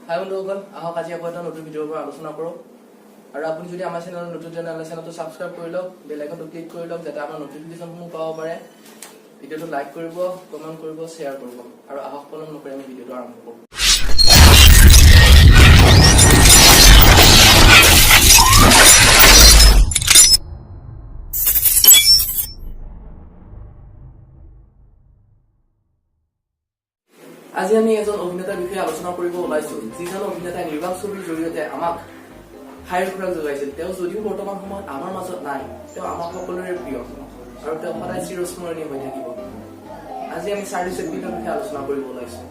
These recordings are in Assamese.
হাই বন্ধুসকল, আহক আজি আকৌ এটা নতুন ভিডিঅ'ৰ পৰা আলোচনা কৰোঁ। আৰু আপুনি যদি আমাৰ চেনেলৰ নতুন চেনেলটো ছাবস্ক্ৰাইব কৰি লওক, বেল আইকনটো ক্লিক কৰি লওক যাতে আমাৰ নটিফিকেশ্যনসমূহ পাব পাৰে। ভিডিঅ'টো লাইক কৰিব, কমেণ্ট কৰিব, শ্বেয়াৰ কৰিব। আৰু আহক পলম নকৰি আমি ভিডিঅ'টো আৰম্ভ কৰোঁ। আজি আমি এজন অভিনেতাৰ বিষয়ে আলোচনা কৰিব ওলাইছো, যিজন অভিনেতাই নিৰ্বাক ছবিৰ জৰিয়তে আমাক হাইৰ খোৰাক যোগাইছিল। তেওঁ যদিও বৰ্তমান সময়ত আমাৰ মাজত নাই, তেওঁ আমাৰ সকলোৰে প্ৰিয় আৰু তেওঁ সদায় চিৰস্মৰণীয় হৈ থাকিব। আজি আমি চাৰ্লি চেপলিনৰ বিষয়ে আলোচনা কৰিব ওলাইছো।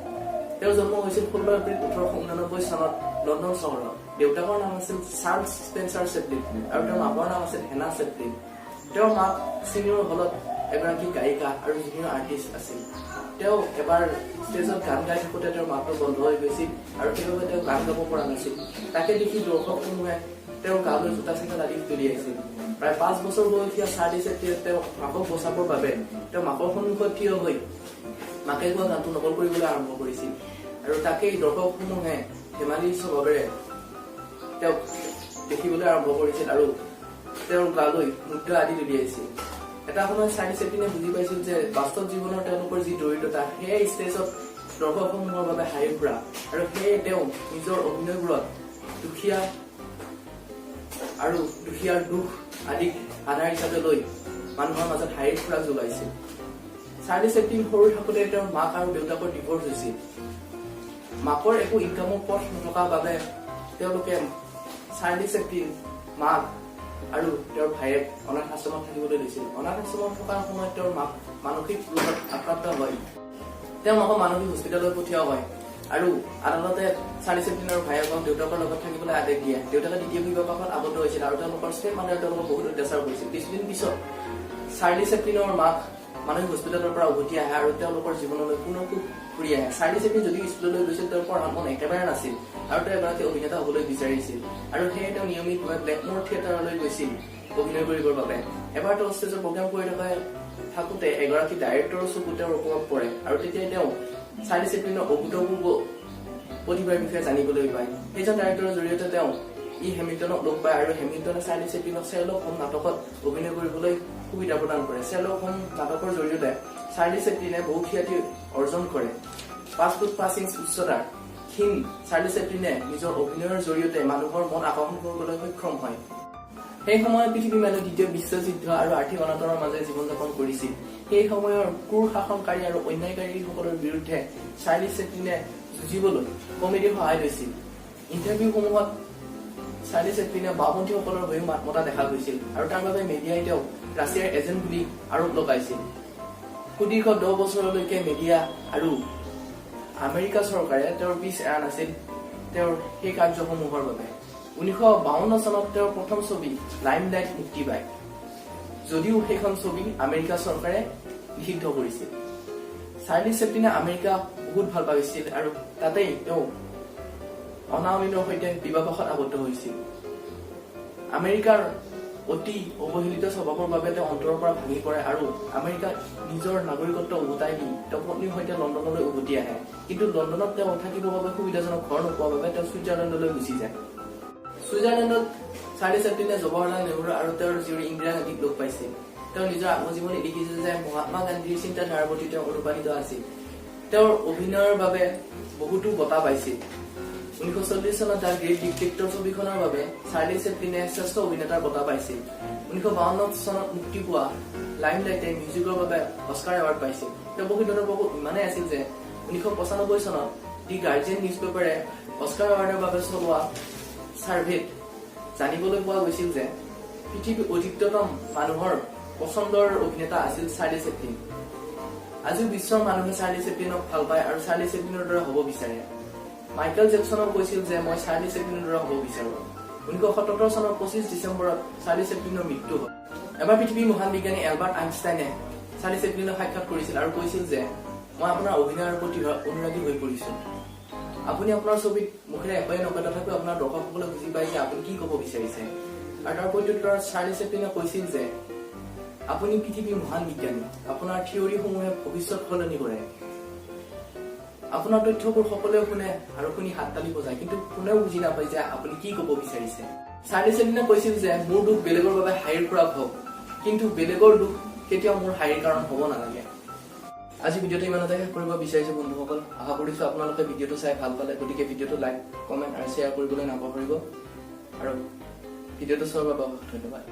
তেওঁৰ জন্ম হৈছিল 16 এপ্ৰিল 1889 চনত লণ্ডন চহৰত। দেউতাকৰ নাম আছিল চাৰ্লছ স্পেন্সাৰ চেপলিন আৰু তেওঁৰ মাকৰ নাম আছিল হেনা চেপলিন। তেওঁৰ মাক চিনিয়ৰ হলত এগৰাকী গায়িকা আৰু জুনিয়ৰ আৰ্টিষ্ট আছিল। তেওঁ এবাৰ ষ্টেজত গান গাই থাকোঁতে তেওঁৰ মাতটো বন্ধ হৈ গৈছিল আৰু সেইবাবে তেওঁ গান গাব পৰা নাছিল। তাকে দেখি দৰ্শকসমূহে তেওঁৰ গালৈ জোতা চেণ্ডেল আদি দলিয়াইছিল। প্ৰায় 5 বছৰ বয়সীয়া চাৰ্লি চেপলিনে তেওঁ মাকক বচাবৰ বাবে তেওঁ মাকৰ সন্মুখত থিয় হৈ মাকে গোৱা গানটো নকল কৰিবলৈ আৰম্ভ কৰিছিল। আৰু তাকেই দৰ্শকসমূহে ধেমালি স্বভাৱেৰে তেওঁক দেখিবলৈ আৰম্ভ কৰিছিল আৰু তেওঁৰ গালৈ মুদ্ৰা আদি দলিয়াইছিল। এটা সময়ত চাৰ্লি চেপলিনে বুজি পাইছিল যে বাস্তৱ জীৱনৰ তেওঁলোকৰ যি দৰিদ্ৰতা, সেয়াই ষ্টেজত দৰ্শকসমূহৰ বাবে হাঁহি ফুৰা, আৰু সেয়ে তেওঁ নিজৰ অভিনয়বোৰত দুখীয়াৰ দুখ আদিক আধাৰ হিচাপে লৈ মানুহৰ মাজত হাঁহি ফুৰা যোগাইছিল। চাৰ্লি চেপলিন সৰু থাকোঁতে তেওঁৰ মাক আৰু দেউতাকৰ ডিভোৰ্চ হৈছিল। মাকৰ একো ইনকামৰ পথ নথকাৰ বাবে তেওঁলোকে চাৰ্লি চেপলিন, মাক আৰু তেওঁৰ ভায়েক অনাথ আশ্ৰমত থাকিবলৈ লৈছিল। অনাথ আশ্ৰমত থকাৰ সময়ত তেওঁৰ মাক মানসিক ৰোগত আক্ৰান্ত হয়। তেওঁ মাকক মানসিক হস্পিতাললৈ পঠিওৱা হয় আৰু আদালতে চাৰ্লি চেপলিনৰ ভায়েকক দেউতাকৰ লগত থাকিবলৈ আদেশ দিয়ে। দেউতাকে দ্বিতীয় বিবাহত আবদ্ধ হৈছিল আৰু তেওঁলোকৰ ষ্টেপ মাদাৰে তেওঁলোকক বহুত অত্যাচাৰ কৰিছিল। কিছুদিন পিছত চাৰ্লি চেপলিনৰ মাক মানসিক হস্পিতালৰ পৰা উভতি আহে আৰু তেওঁলোকৰ জীৱনলৈ পুনৰ ঘূৰি আহে। চাৰ্লি চেপলিন যদিও স্কুললৈ গৈছিল, তেওঁৰ পঢ়াত মন একেবাৰে নাছিল আৰু তেওঁ এগৰাকী অভিনেতা হবলৈ বিচাৰিছিল আৰু সেয়ে তেওঁ নিয়মিতভাৱে ব্লেকমোৰ থিয়েটাৰলৈ গৈছিল অভিনয় কৰিবৰ বাবে। এবাৰ তেওঁ ষ্টেজৰ প্ৰগ্ৰাম কৰি থাকোঁতে এগৰাকী ডাইৰেক্টৰৰ চকু তেওঁৰ ওপৰত পৰে আৰু তেতিয়াই তেওঁ চাৰ্লি চেপলিনৰ অভূতপূৰ্ব প্ৰতিভাৰ বিষয়ে জানিবলৈ পায়। সেইজন ডাইৰেক্টৰৰ জৰিয়তে তেওঁ হেমিল্টনক লগ পায় আৰু হেমিল্টনে চাৰ্লি চেপলিনক শ্বেৰলক হোম নাটকত অভিনয় কৰিবলৈ সুবিধা প্ৰদান কৰে। শ্বেৰলক হোম নাটকৰ জৰিয়তে চাৰ্লি চেপলিনে বহু খ্যাতি অৰ্জন কৰে। 5 ফুট 5 ইঞ্চ উচ্চতাৰ ক্ষীণ চাৰ্লি চেপলিনে নিজৰ অভিনয়ৰ জৰিয়তে মানুহৰ মন আকৰ্ষণ কৰিবলৈ সক্ষম হয়। সেই সময়ত পৃথিৱী মানুহ দ্বিতীয় বিশ্বযুদ্ধ আৰু আৰ্থিক অনাটনৰ মাজেৰে জীৱন যাপন কৰিছিল। সেই সময়ৰ ক্ৰুৰ শাসনকাৰী আৰু অন্যায়কাৰীসকলৰ বিৰুদ্ধে চাৰ্লি চেপলিনে যুঁজিবলৈ কমেডীৰ সহায় লৈছিল। ইণ্টাৰভিউসমূহত চাৰ্লি চেপলিনে বাওঁপন্থীসকলৰ হৈও মাত মতা দেখা গৈছিল আৰু তাৰ বাবে মিডিয়াই তেওঁক ৰাছিয়াৰ এজেণ্ট বুলি আৰোপ লগাইছিল। সুদীৰ্ঘ 10 বছৰলৈকে মিডিয়া আৰু আমেৰিকা চৰকাৰে তেওঁৰ পিছ এৰা নাছিল তেওঁৰ সেই কাৰ্যসমূহৰ বাবে। 1952 চনত তেওঁৰ প্ৰথম ছবি লাইমলাইট মুক্তি পায়, যদিও সেইখন ছবি আমেৰিকা চৰকাৰে নিষিদ্ধ কৰিছিল। চাৰ্লি চেপলিনে আমেৰিকা বহুত ভাল পাইছিল আৰু তাতেই তেওঁ অনামিনৰ সৈতে বিবাহপাশত আবদ্ধ হৈছিল। আমেৰিকাৰ অতি অৱহেলিত স্বভাৱৰ বাবে তেওঁ অন্তৰৰ পৰা ভাঙি পৰে আৰু আমেৰিকাত নিজৰ নাগৰিকত্ব উভতাই দি তেওঁ পত্নীৰ সৈতে লণ্ডনলৈ উভতি আহে। কিন্তু লণ্ডনত তেওঁ থাকিবৰ বাবে সুবিধাজনক ঘৰ নোপোৱাৰ বাবে তেওঁ ছুইজাৰলেণ্ডলৈ গুচি যায়। ছুইজাৰলেণ্ডত চাৰ্লি চেপলিনে জৱাহৰলাল নেহৰু আৰু তেওঁৰ জীয়ৰী ইন্দিৰা গান্ধীক লগ পাইছিল। তেওঁ নিজৰ আত্মজীৱনী লিখিছিল যে মহাত্মা গান্ধীৰ চিন্তাধাৰাৰ প্ৰতি তেওঁ অনুপ্ৰাণিত আছিল। তেওঁৰ অভিনয়ৰ বাবে বহুতো বঁটা পাইছিল। 1940 চনত দ্য গ্ৰেট ডিক্টেটৰ ছবিখনৰ বাবে চাৰ্লি চেপলিনে শ্ৰেষ্ঠ অভিনেতাৰ বঁটা পাইছিল। 1952 চনত মুক্তি পোৱা লাইমলাইটে মিউজিকৰ বাবে অস্কাৰ এৱাৰ্ড পাইছিল। তেওঁ প্ৰকৃততে বহুত ইমানেই আছিল যে 1995 চনত দি গাৰ্জিয়ান নিউজ পেপাৰে অস্কাৰ এৱাৰ্ডৰ বাবে চলোৱা ছাৰ্ভেত জানিবলৈ পোৱা গৈছিল যে পৃথিৱীৰ অধিকতম মানুহৰ পচন্দৰ অভিনেতা আছিল চাৰ্লি চেপলিন। আজিও বিশ্বৰ মানুহে চাৰ্লি চেপলিনক ভাল পায় আৰু চাৰ্লি চেপলিনৰ দৰে হ'ব বিচাৰে। মাইকেল জেকচনক কৈছিল যে মই চাৰ্লি চেপলিনৰ দৰে হ'ব বিচাৰো। 1977 চনৰ 25 ডিচেম্বৰত চাৰ্লি চেপলিনৰ মৃত্যু হয়। এবাৰ পৃথিৱীৰ মহান বিজ্ঞানী এলবাৰ্ট আইনষ্টাইনে চাৰ্লি চেপলিনক সাক্ষাৎ কৰিছিল আৰু কৈছিল যে মই আপোনাৰ অভিনয়ৰ প্ৰতি অনুৰাগী হৈ পৰিছো। আপুনি আপোনাৰ ছবিত মুখেৰে একোৱে নকয়, তথাপিও আপোনাৰ দৰ্শকসকলে বুজি পায় যে আপুনি কি ক'ব বিচাৰিছে। আৰু তাৰ প্ৰত্যুত্তৰত চাৰ্লি চেপলিনে কৈছিল যে আপুনি পৃথিৱীৰ মহান বিজ্ঞানী, আপোনাৰ থিয়ৰীসমূহে ভৱিষ্যত সলনি কৰে। আপোনাৰ তথ্যবোৰ সকলোৱে শুনে আৰু শুনি হাত তালি বজায়, কিন্তু কোনেও বুজি নাপায় যে আপুনি কি ক'ব বিচাৰিছে। চাৰ্লি চেপলিনে কৈছিল যে মোৰ দুখ বেলেগৰ বাবে হাঁহিৰ খোৰাক হওক, কিন্তু বেলেগৰ দুখ কেতিয়াও মোৰ হাঁহিৰ কাৰণ হ'ব নালাগে। আজি ভিডিঅ'টো ইমানতে শেষ কৰিব বিচাৰিছো বন্ধুসকল। আশা কৰিছো আপোনালোকে ভিডিঅ'টো চাই ভাল পালে, গতিকে ভিডিঅ'টো লাইক, কমেণ্ট আৰু শ্বেয়াৰ কৰিবলৈ নাপাহৰিব। আৰু ভিডিঅ'টো চোৱাৰ বাবে ধন্যবাদ।